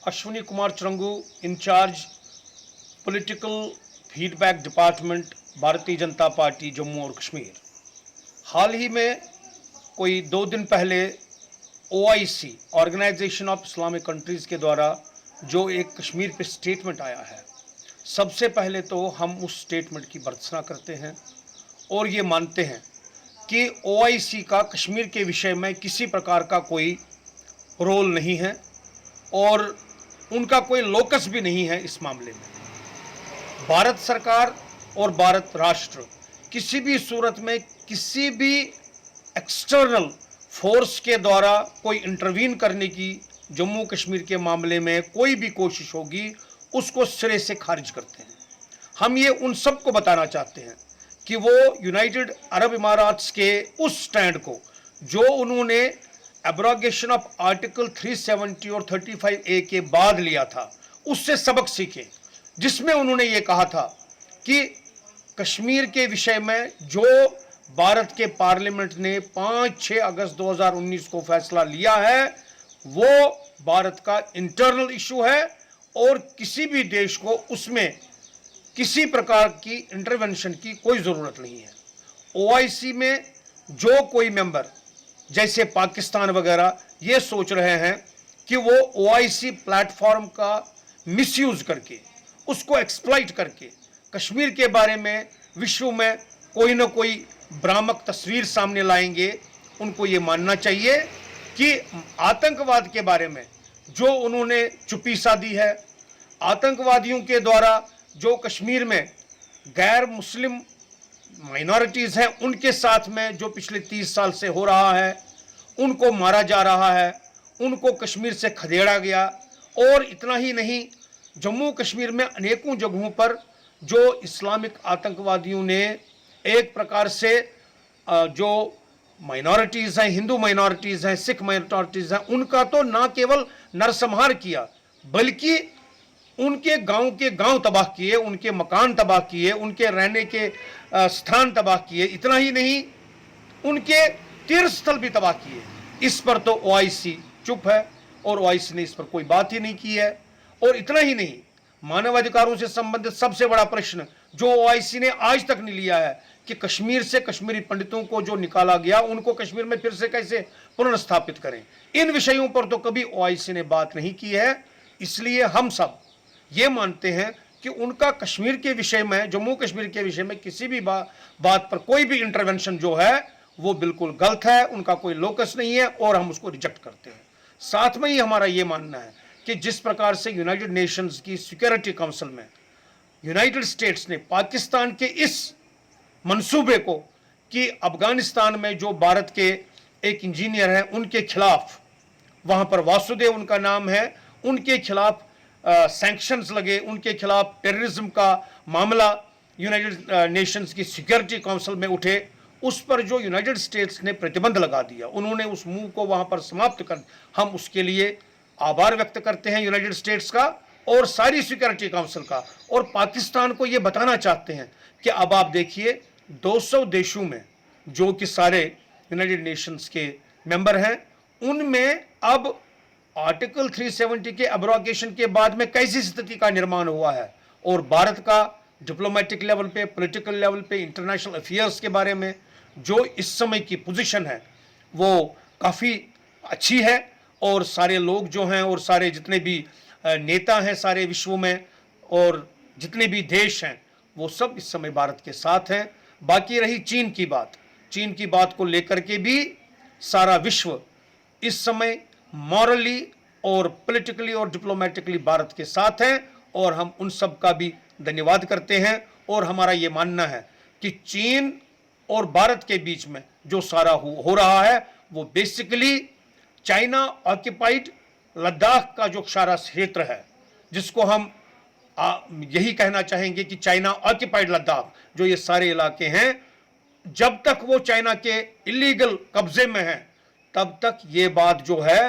Ashwini Kumar Charangu, in charge political feedback department, Bharatiya Janata party Jammu और कश्मीर। हाल ही में कोई 2 दिन पहले OIC, organization of Islamic countries के द्वारा जो एक कश्मीर पे स्टेटमेंट आया है, सबसे पहले तो हम उस स्टेटमेंट की भर्त्सना करते हैं और ये मानते हैं कि OIC का कश्मीर के विषय में किसी प्रकार का कोई रोल नहीं है और उनका कोई लोकस भी नहीं है इस मामले में। भारत सरकार और भारत राष्ट्र किसी भी सूरत में किसी भी एक्सटर्नल फोर्स के द्वारा कोई इंटरवीन करने की जम्मू कश्मीर के मामले में कोई भी कोशिश होगी उसको सिरे से खारिज करते हैं। हम ये उन सबको बताना चाहते हैं कि वो यूनाइटेड अरब इमारात्स के उस स्टैंड को जो उन्होंने एब्रोगेशन ऑफ आर्टिकल 370 और 35A के बाद लिया था, उससे सबक सीखें, जिसमें उन्होंने ये कहा था कि कश्मीर के विषय में जो भारत के पार्लियामेंट ने 5-6 अगस्त 2019 को फैसला लिया है वो भारत का इंटरनल इशू है और किसी भी देश को उसमें किसी प्रकार की इंटरवेंशन की कोई ज़रूरत नहीं है। OIC में जो कोई मेंबर जैसे पाकिस्तान वगैरह ये सोच रहे हैं कि वो OIC प्लेटफॉर्म का मिसयूज करके, उसको एक्सप्लॉइट करके कश्मीर के बारे में विश्व में कोई ना कोई भ्रामक तस्वीर सामने लाएंगे, उनको ये मानना चाहिए कि आतंकवाद के बारे में जो उन्होंने चुप्पी साधी है, आतंकवादियों के द्वारा जो कश्मीर में गैर मुस्लिम माइनॉरिटीज़ हैं उनके साथ में जो पिछले 30 साल से हो रहा है, उनको मारा जा रहा है, उनको कश्मीर से खदेड़ा गया। और इतना ही नहीं, जम्मू कश्मीर में अनेकों जगहों पर जो इस्लामिक आतंकवादियों ने एक प्रकार से जो माइनॉरिटीज़ हैं, हिंदू माइनॉरिटीज़ हैं, सिख माइनॉरिटीज़ हैं, उनका तो ना केवल नरसंहार किया बल्कि उनके गांव के गांव तबाह किए, उनके मकान तबाह किए, उनके रहने के स्थान तबाह किए। इतना ही नहीं, उनके तीर्थ स्थल भी तबाह किए। इस पर तो OIC चुप है और OIC ने इस पर कोई बात ही नहीं की है। और इतना ही नहीं, मानवाधिकारों से संबंधित सबसे बड़ा प्रश्न जो OIC ने आज तक नहीं लिया है कि कश्मीर से कश्मीरी पंडितों को जो निकाला गया उनको कश्मीर में फिर से कैसे पुनर्स्थापित करें, इन विषयों पर तो कभी OIC ने बात नहीं की है। इसलिए हम सब ये मानते हैं कि उनका कश्मीर के विषय में, जम्मू कश्मीर के विषय में किसी भी बात पर कोई भी इंटरवेंशन जो है वो बिल्कुल गलत है, उनका कोई लोकस नहीं है और हम उसको रिजेक्ट करते हैं। साथ में ही हमारा ये मानना है कि जिस प्रकार से यूनाइटेड नेशंस की सिक्योरिटी काउंसिल में यूनाइटेड स्टेट्स ने पाकिस्तान के इस मंसूबे को कि अफगानिस्तान में जो भारत के एक इंजीनियर हैं उनके खिलाफ, वहाँ पर वासुदेव उनका नाम है, उनके खिलाफ सैंक्शंस लगे, उनके खिलाफ टेररिज्म का मामला यूनाइटेड नेशंस की सिक्योरिटी काउंसिल में उठे, उस पर जो यूनाइटेड स्टेट्स ने प्रतिबंध लगा दिया, उन्होंने उस मूव को वहाँ पर समाप्त कर, हम उसके लिए आभार व्यक्त करते हैं यूनाइटेड स्टेट्स का और सारी सिक्योरिटी काउंसिल का। और पाकिस्तान को ये बताना चाहते हैं कि अब आप देखिए 200 देशों में जो कि सारे यूनाइटेड नेशंस के मेंबर हैं, उनमें अब आर्टिकल 370 के एब्रोगेशन के बाद में कैसी स्थिति का निर्माण हुआ है और भारत का डिप्लोमेटिक लेवल पे, पॉलिटिकल लेवल पे, इंटरनेशनल अफेयर्स के बारे में जो इस समय की पोजीशन है वो काफ़ी अच्छी है। और सारे लोग जो हैं और सारे जितने भी नेता हैं सारे विश्व में और जितने भी देश हैं वो सब इस समय भारत के साथ हैं। बाकी रही चीन की बात, चीन की बात को लेकर के भी सारा विश्व इस समय मॉरली और पॉलिटिकली और डिप्लोमेटिकली भारत के साथ हैं और हम उन सब का भी धन्यवाद करते हैं। और हमारा ये मानना है कि चीन और भारत के बीच में जो सारा हो रहा है वो बेसिकली चाइना ऑक्यूपाइड लद्दाख का जो सारा क्षेत्र है, जिसको हम यही कहना चाहेंगे कि चाइना ऑक्यूपाइड लद्दाख, जो ये सारे इलाके हैं, जब तक वो चाइना के इलीगल कब्जे में हैं तब तक ये बात जो है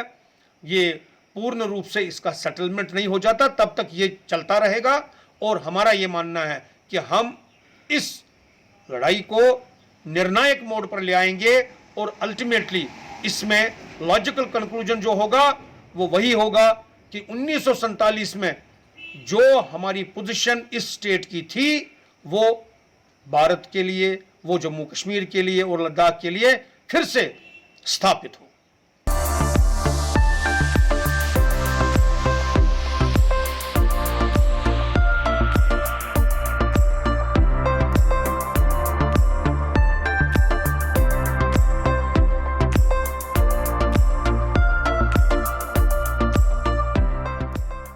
ये पूर्ण रूप से इसका सेटलमेंट नहीं हो जाता, तब तक ये चलता रहेगा। और हमारा ये मानना है कि हम इस लड़ाई को निर्णायक मोड पर ले आएंगे और अल्टीमेटली इसमें लॉजिकल कंक्लूजन जो होगा वो वही होगा कि 1947 में जो हमारी पोजीशन इस स्टेट की थी वो भारत के लिए, वो जम्मू कश्मीर के लिए और लद्दाख के लिए फिर से स्थापित हो।